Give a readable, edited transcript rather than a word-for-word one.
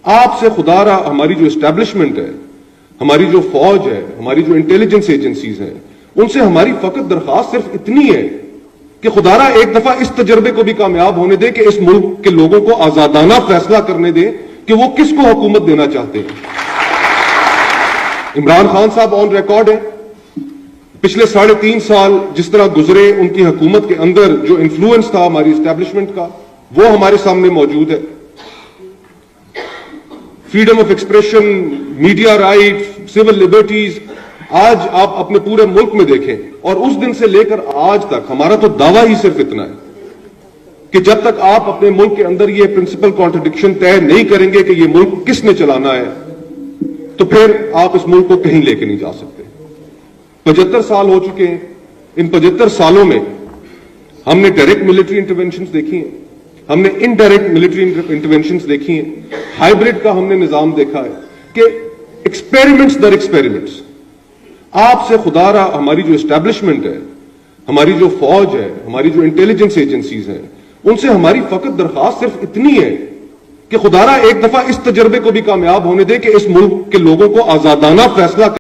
آپ سے خدا را ہماری جو اسٹیبلشمنٹ ہے، ہماری جو فوج ہے، ہماری جو انٹیلیجنس ایجنسیز ہیں، ان سے ہماری فقط درخواست صرف اتنی ہے کہ خدا را ایک دفعہ اس تجربے کو بھی کامیاب ہونے دے کہ اس ملک کے لوگوں کو آزادانہ فیصلہ کرنے دے کہ وہ کس کو حکومت دینا چاہتے ہیں۔ عمران خان صاحب آن ریکارڈ ہیں، پچھلے 3.5 سال جس طرح گزرے، ان کی حکومت کے اندر جو انفلوئنس تھا ہماری اسٹیبلشمنٹ کا، وہ ہمارے سامنے موجود ہے۔ Freedom of expression, media right, civil liberties, آج آپ اپنے پورے ملک میں دیکھیں، اور اس دن سے لے کر آج تک ہمارا تو دعویٰ ہی صرف اتنا ہے کہ جب تک آپ اپنے ملک کے اندر یہ پرنسپل کانٹرڈکشن طے نہیں کریں گے کہ یہ ملک کس نے چلانا ہے، تو پھر آپ اس ملک کو کہیں لے کے نہیں جا سکتے۔ 75 سال ہو چکے ہیں، ان 75 سالوں میں ہم نے ڈائریکٹ ملٹری انٹرونشنز دیکھی ہیں، ہم نے انڈائریکٹ ملٹری انٹرونشنز دیکھی ہیں، ہائیبرڈ کا ہم نے نظام دیکھا ہے کہ ایکسپیریمنٹس در ایکسپیریمنٹس۔ آپ سے خدا را ہماری جو اسٹیبلشمنٹ ہے، ہماری جو فوج ہے، ہماری جو انٹیلیجنس ایجنسیز ہیں، ان سے ہماری فقط درخواست صرف اتنی ہے کہ خدا را ایک دفعہ اس تجربے کو بھی کامیاب ہونے دے کہ اس ملک کے لوگوں کو آزادانہ فیصلہ